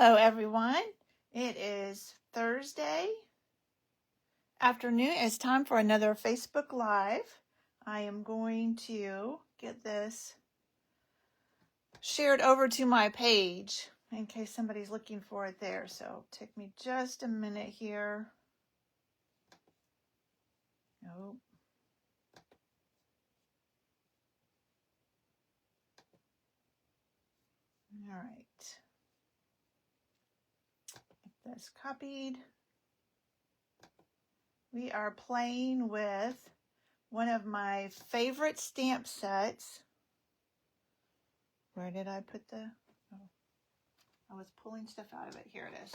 Hello everyone. It is Thursday afternoon. It's time for another Facebook Live. I am going to get this shared over to my page in case somebody's looking for it there. So take me just a minute here. Nope. All right. Get this copied. We are playing with one of my favorite stamp sets. Where did I put the... Oh, I was pulling stuff out of it. Here it is.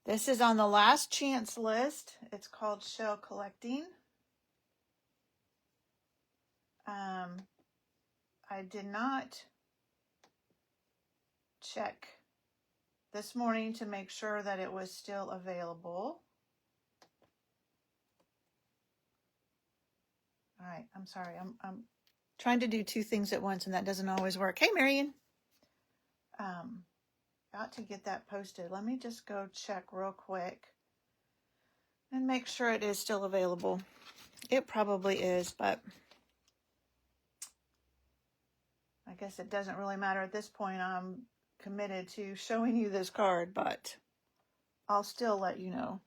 This is on the last chance list. It's called Shell Collecting. I did not check this morning to make sure that it was still available. All right, I'm sorry. I'm trying to do two things at once, and that doesn't always work. Hey, Marion. About to get that posted. Let me just go check real quick and make sure it is still available. It probably is, but I guess it doesn't really matter at this point. I'm committed to showing you this card, but I'll still let you know.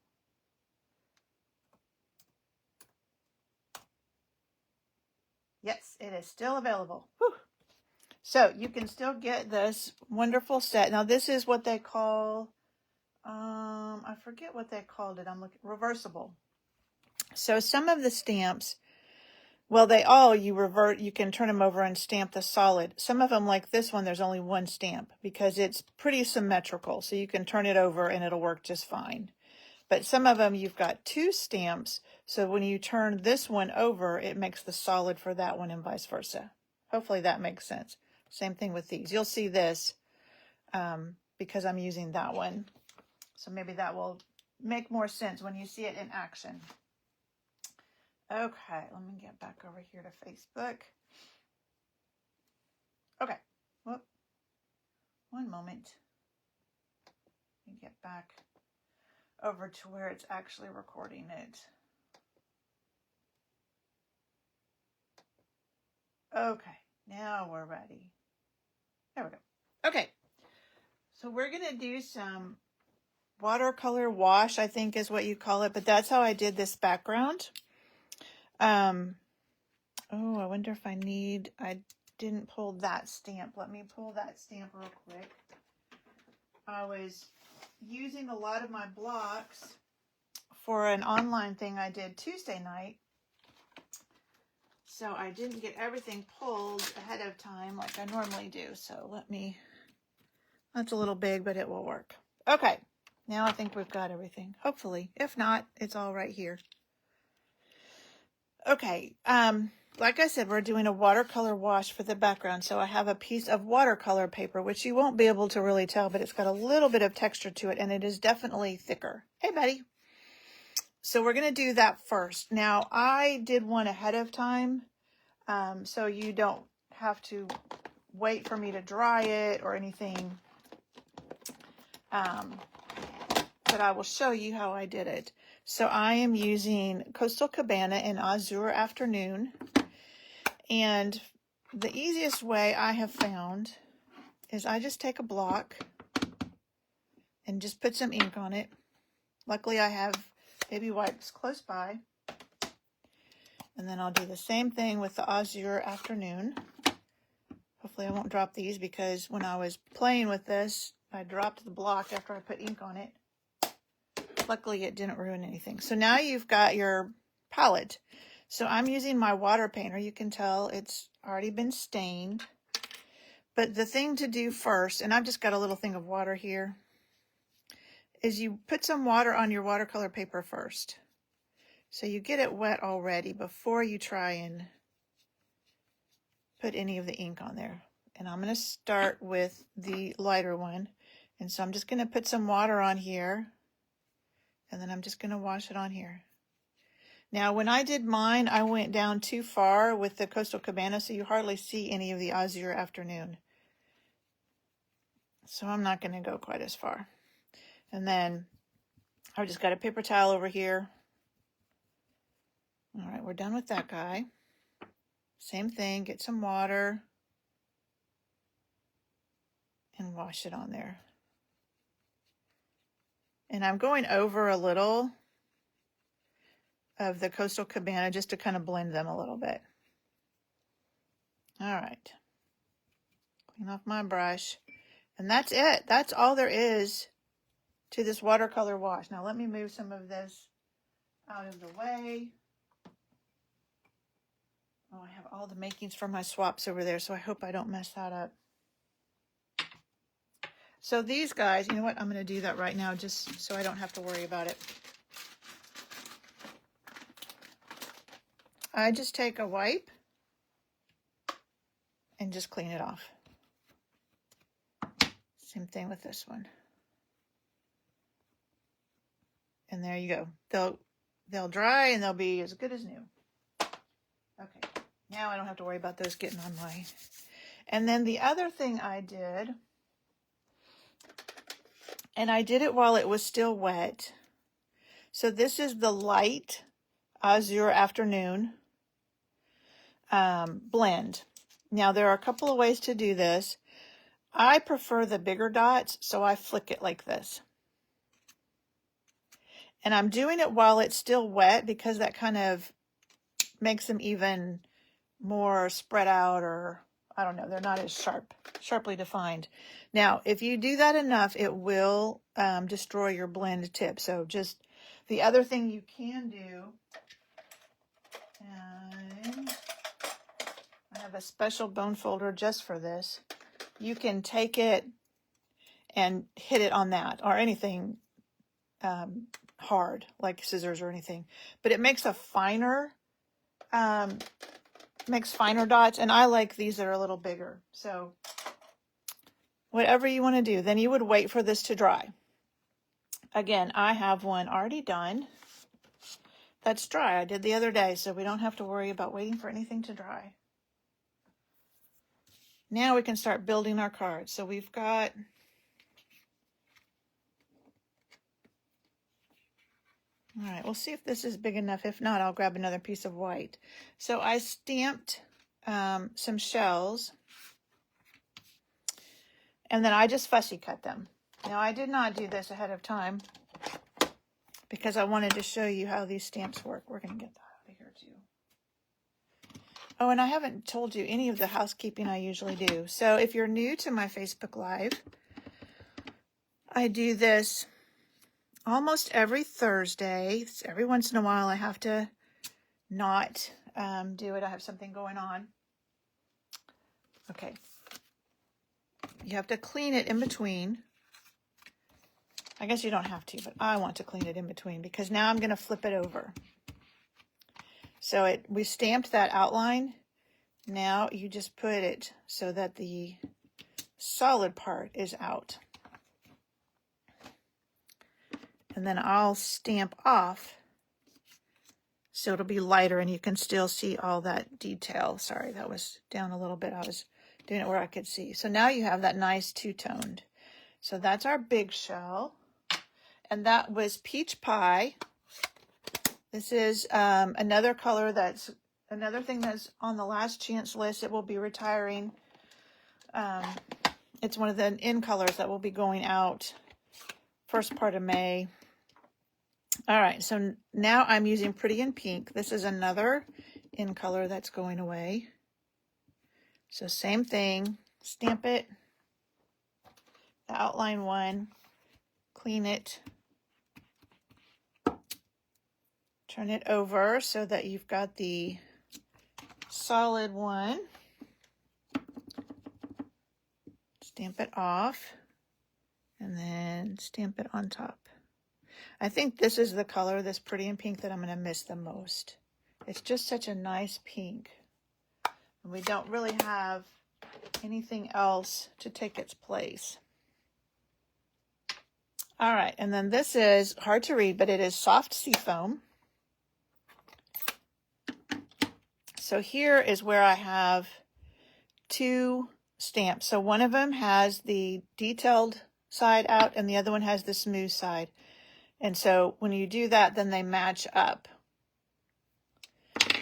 Yes, it is still available. Whew. So you can still get this wonderful set. Now this is what they call, I forget what they called it. I'm looking, reversible. So some of the stamps, well, you can turn them over and stamp the solid. Some of them, like this one, there's only one stamp because it's pretty symmetrical. So you can turn it over and it'll work just fine. But some of them, you've got two stamps. So when you turn this one over, it makes the solid for that one and vice versa. Hopefully that makes sense. Same thing with these. You'll see this because I'm using that one. So maybe that will make more sense when you see it in action. Okay, let me get back over here to Facebook. Okay, whoop. One moment. Let me get back over to where it's actually recording it. Okay, now we're ready. There we go. Okay, so we're going to do some watercolor wash, I think is what you call it, but that's how I did this background. Oh, I wonder if I didn't pull that stamp. Let me pull that stamp real quick. I was using a lot of my blocks for an online thing I did Tuesday night. So I didn't get everything pulled ahead of time like I normally do. So that's a little big, but it will work. Okay, now I think we've got everything, hopefully. If not, it's all right here. Okay, like I said, we're doing a watercolor wash for the background. So I have a piece of watercolor paper, which you won't be able to really tell, but it's got a little bit of texture to it, and it is definitely thicker. Hey, buddy. So we're going to do that first. Now, I did one ahead of time, so you don't have to wait for me to dry it or anything. But I will show you how I did it. So I am using Coastal Cabana in Azure Afternoon. And the easiest way I have found is I just take a block and just put some ink on it. Luckily I have baby wipes close by. And then I'll do the same thing with the Azure Afternoon. Hopefully I won't drop these because when I was playing with this, I dropped the block after I put ink on it. Luckily it didn't ruin anything. So now you've got your palette. So I'm using my water painter. You can tell it's already been stained. But the thing to do first, and I've just got a little thing of water here, is you put some water on your watercolor paper first. So you get it wet already before you try and put any of the ink on there. And I'm going to start with the lighter one. And so I'm just going to put some water on here. And then I'm just going to wash it on here. Now, when I did mine, I went down too far with the Coastal Cabana, so you hardly see any of the Azure Afternoon. So I'm not going to go quite as far. And then I've just got a paper towel over here. All right, we're done with that guy. Same thing, get some water and wash it on there. And I'm going over a little of the Coastal Cabana just to kind of blend them a little bit. All right. Clean off my brush. And that's it. That's all there is to this watercolor wash. Now let me move some of this out of the way. Oh, I have all the makings for my swaps over there, so I hope I don't mess that up. So these guys, you know what? I'm going to do that right now just so I don't have to worry about it. I just take a wipe and just clean it off. Same thing with this one. And there you go. They'll dry and they'll be as good as new. Okay, now I don't have to worry about those getting on my... And then the other thing I did, and I did it while it was still wet. So this is the light Azure Afternoon blend. Now there are a couple of ways to do this. I prefer the bigger dots, so I flick it like this. And I'm doing it while it's still wet because that kind of makes them even more spread out, or I don't know, they're not as sharply defined. Now, if you do that enough, it will destroy your blend tip. So just the other thing you can do, and I have a special bone folder just for this. You can take it and hit it on that, or anything hard, like scissors or anything. But it makes a finer, makes finer dots, and I like these that are a little bigger. So whatever you want to do, then you would wait for this to dry. Again, I have one already done that's dry. I did the other day, so we don't have to worry about waiting for anything to dry. Now we can start building our cards. So we've got... All right, we'll see if this is big enough. If not, I'll grab another piece of white. So I stamped some shells, and then I just fussy cut them. Now, I did not do this ahead of time because I wanted to show you how these stamps work. We're going to get that out of here too. Oh, and I haven't told you any of the housekeeping I usually do. So if you're new to my Facebook Live, I do this almost every Thursday. Every once in a while I have to not do it. I have something going on. Okay. You have to clean it in between. I guess you don't have to, but I want to clean it in between because now I'm going to flip it over. So we stamped that outline. Now you just put it so that the solid part is out. And then I'll stamp off so it'll be lighter and you can still see all that detail. Sorry, that was down a little bit. I was doing it where I could see. So now you have that nice two-toned. So that's our big shell. And that was Peach Pie. This is another color that's another thing that's on the last chance list. It will be retiring. It's one of the in colors that will be going out first part of May. All right, so now I'm using Pretty in Pink. This is another in color that's going away. So same thing, stamp it, the outline one, clean it, turn it over so that you've got the solid one. Stamp it off and then stamp it on top. I think this is the color, this Pretty in Pink, that I'm going to miss the most. It's just such a nice pink. And we don't really have anything else to take its place. All right, and then this is hard to read, but it is Soft Seafoam. So here is where I have two stamps. So one of them has the detailed side out and the other one has the smooth side. And so when you do that, then they match up.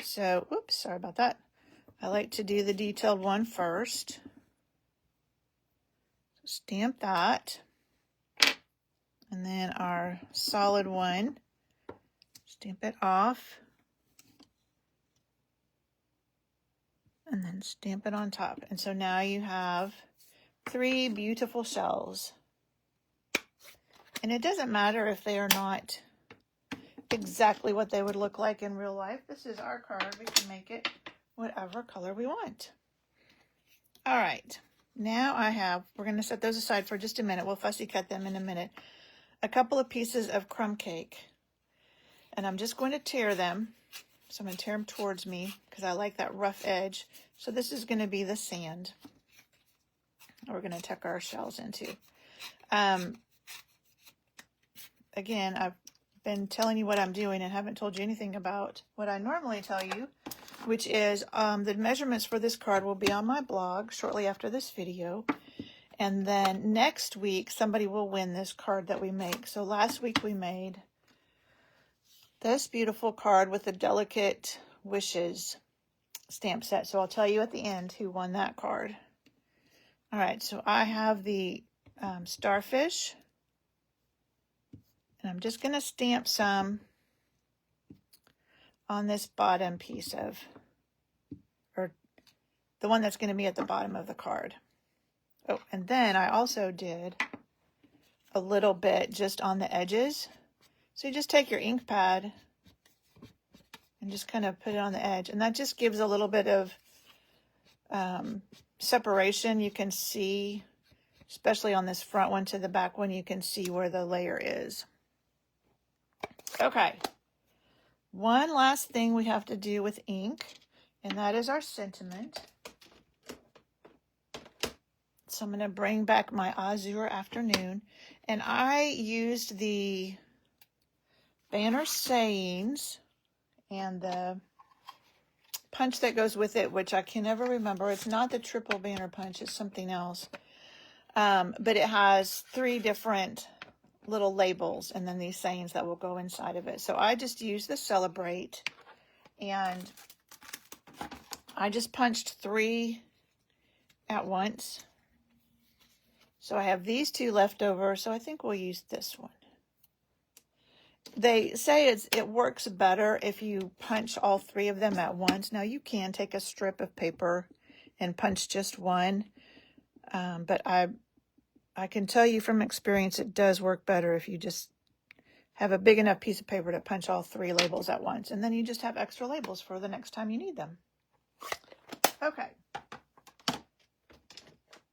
So, oops, sorry about that. I like to do the detailed one first. Stamp that. And then our solid one, stamp it off. And then stamp it on top. And so now you have 3 beautiful shells. And it doesn't matter if they are not exactly what they would look like in real life. This is our card. We can make it whatever color we want. All right. Now we're going to set those aside for just a minute. We'll fussy cut them in a minute. A couple of pieces of crumb cake. And I'm just going to tear them. So I'm going to tear them towards me because I like that rough edge. So this is going to be the sand we're going to tuck our shells into. Again, I've been telling you what I'm doing and haven't told you anything about what I normally tell you, which is the measurements for this card will be on my blog shortly after this video. And then next week, somebody will win this card that we make. So last week we made this beautiful card with the Delicate Wishes stamp set. So I'll tell you at the end who won that card. All right, so I have the starfish. And I'm just going to stamp some on this bottom piece or the one that's going to be at the bottom of the card. Oh, and then I also did a little bit just on the edges. So you just take your ink pad and just kind of put it on the edge. And that just gives a little bit of separation. You can see, especially on this front one to the back one, you can see where the layer is. Okay. One last thing we have to do with ink, and that is our sentiment. So I'm going to bring back my Azure Afternoon, and I used the banner sayings and the punch that goes with it, which I can never remember. It's not the triple banner punch, it's something else. But it has 3 different little labels and then these sayings that will go inside of it. So I just used the Celebrate, and I just punched 3 at once. So I have these 2 left over, so I think we'll use this one. They say it works better if you punch all 3 of them at once. Now you can take a strip of paper and punch just one, but I can tell you from experience it does work better if you just have a big enough piece of paper to punch all 3 labels at once, and then you just have extra labels for the next time you need them. Okay.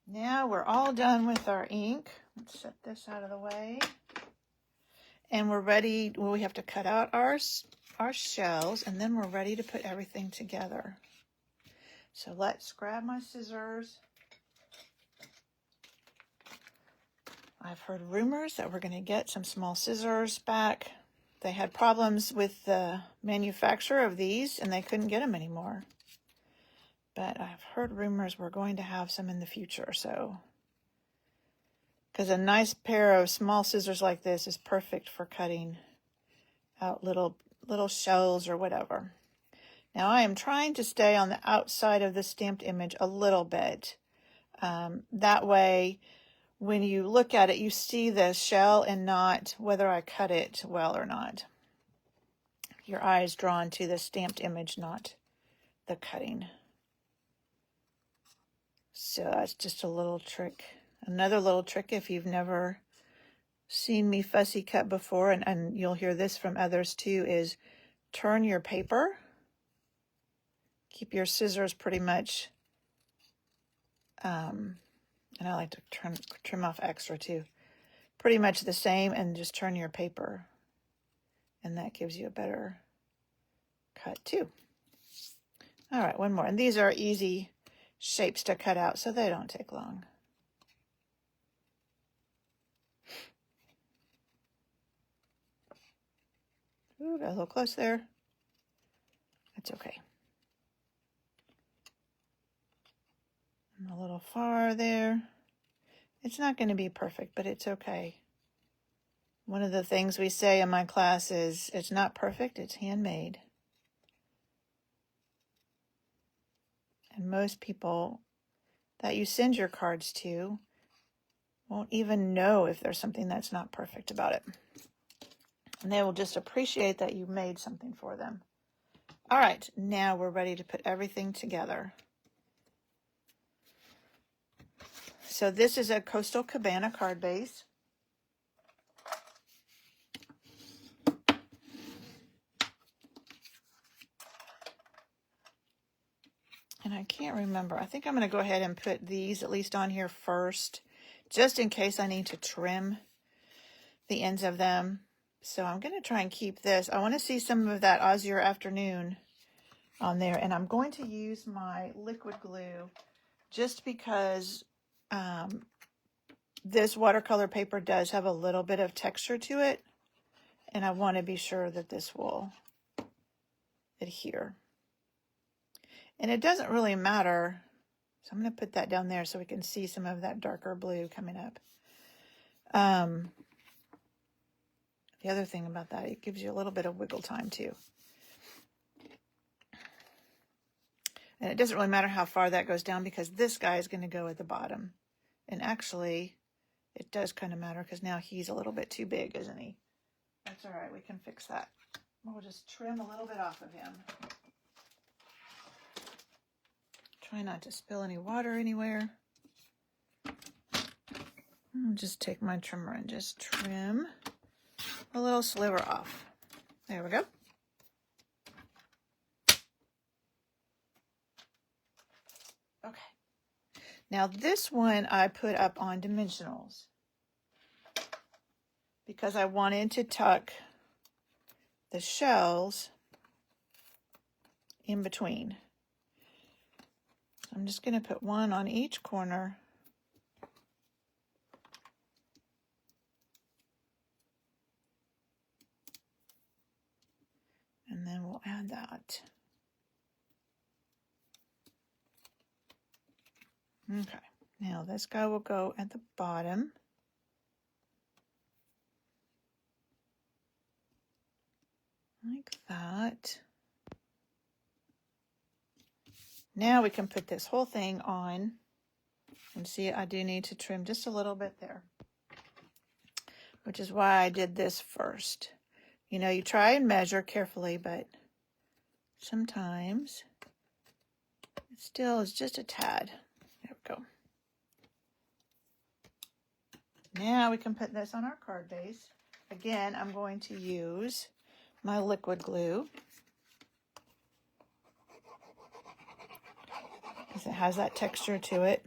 Now we're all done with our ink. Let's set this out of the way. And we're ready. Well, we have to cut out our shells, and then we're ready to put everything together. So let's grab my scissors. I've heard rumors that we're going to get some small scissors back. They had problems with the manufacturer of these, and they couldn't get them anymore. But I've heard rumors we're going to have some in the future, so. Because a nice pair of small scissors like this is perfect for cutting out little shells or whatever. Now I am trying to stay on the outside of the stamped image a little bit. That way, when you look at it, you see the shell and not whether I cut it well or not. Your eye is drawn to the stamped image, not the cutting. So that's just a little trick. Another little trick, if you've never seen me fussy cut before, and you'll hear this from others too, is turn your paper. Keep your scissors pretty much, and I like to trim off extra too, pretty much the same, and just turn your paper. And that gives you a better cut too. All right, one more. And these are easy shapes to cut out, so they don't take long. Ooh, got a little close there. That's okay. And a little far there. It's not going to be perfect, but it's okay. One of the things we say in my class is, it's not perfect, it's handmade. And most people that you send your cards to won't even know if there's something that's not perfect about it. And they will just appreciate that you made something for them. All right, now we're ready to put everything together. So this is a Coastal Cabana card base. And I can't remember. I think I'm going to go ahead and put these at least on here first, just in case I need to trim the ends of them. So I'm going to try and keep this. I want to see some of that Azure Afternoon on there. And I'm going to use my liquid glue just because this watercolor paper does have a little bit of texture to it. And I want to be sure that this will adhere. And it doesn't really matter. So I'm going to put that down there so we can see some of that darker blue coming up. The other thing about that, it gives you a little bit of wiggle time too. And it doesn't really matter how far that goes down because this guy is going to go at the bottom. And actually, it does kind of matter because now he's a little bit too big, isn't he? That's all right. We can fix that. We'll just trim a little bit off of him. Try not to spill any water anywhere. I'll just take my trimmer and just trim a little sliver off. There we go. Okay. Now this one I put up on dimensionals because I wanted to tuck the shells in between. So I'm just going to put one on each corner. And then we'll add that. Okay, now this guy will go at the bottom. Like that. Now we can put this whole thing on. And see, I do need to trim just a little bit there, which is why I did this first. You know, you try and measure carefully, but sometimes it still is just a tad. There we go. Now we can put this on our card base. Again, I'm going to use my liquid glue because it has that texture to it.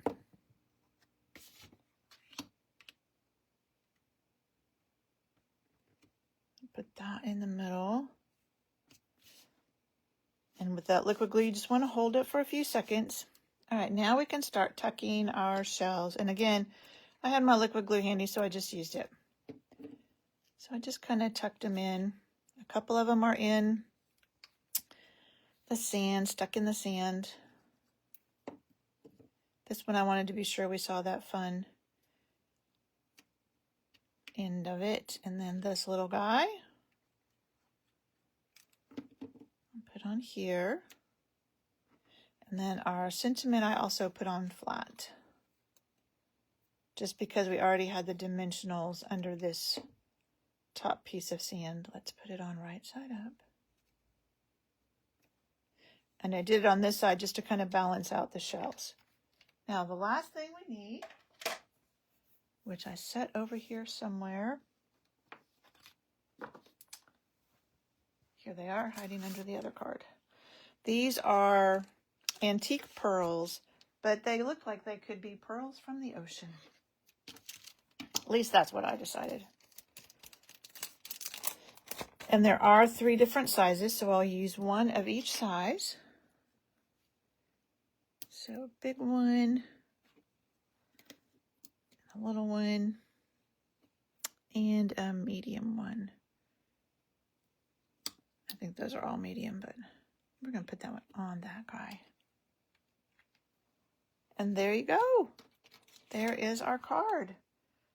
Put that in the middle. And with that liquid glue, you just want to hold it for a few seconds. All right, now we can start tucking our shells. And again, I had my liquid glue handy, so I just used it. So I just kind of tucked them in. A couple of them are in the sand, stuck in the sand. This one I wanted to be sure we saw that fun end of it. And then this little guy, put on here. And then our sentiment I also put on flat. Just because we already had the dimensionals under this top piece of sand. Let's put it on right side up. And I did it on this side just to kind of balance out the shells. Now the last thing we need, which I set over here somewhere. Here they are, hiding under the other card. These are antique pearls, but they look like they could be pearls from the ocean. At least that's what I decided. And there are 3 different sizes, so I'll use one of each size. So a big one, a little one, and a medium one. I think those are all medium, but we're going to put that one on that guy. And there you go. There is our card.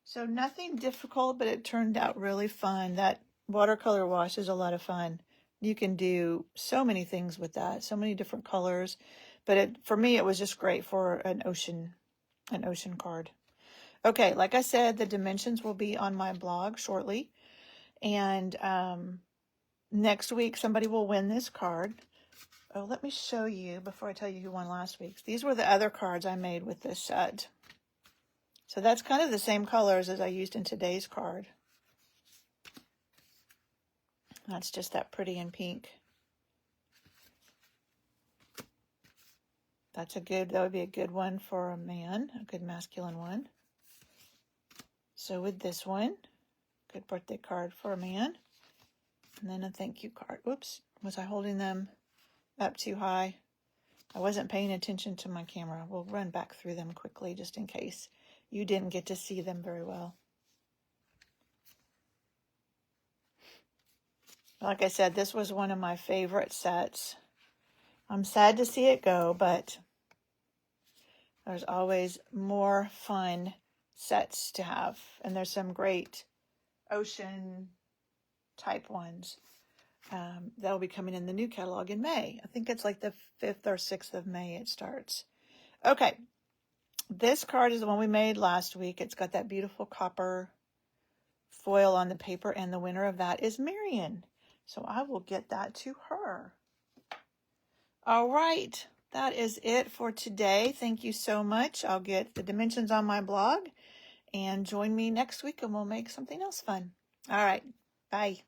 So nothing difficult, but it turned out really fun. That watercolor wash is a lot of fun. You can do so many things with that, so many different colors. But for me, it was just great for an ocean card. Okay, like I said, the dimensions will be on my blog shortly. And next week, somebody will win this card. Oh, let me show you before I tell you who won last week's. These were the other cards I made with this set. So that's kind of the same colors as I used in today's card. That's just that pretty in pink. That would be a good one for a man, a good masculine one. So with this one, good birthday card for a man. And then a thank you card. Whoops, was I holding them up too high? I wasn't paying attention to my camera. We'll run back through them quickly just in case you didn't get to see them very well. Like I said, this was one of my favorite sets. I'm sad to see it go, but there's always more fun sets to have. And there's some great ocean type ones that'll be coming in the new catalog in May. I think it's like the 5th or 6th of May it starts. Okay, this card is the one we made last week. It's got that beautiful copper foil on the paper, and the winner of that is Marion. So I will get that to her. All right, that is it for today. Thank you so much. I'll get the dimensions on my blog, and join me next week and we'll make something else fun. All right, bye.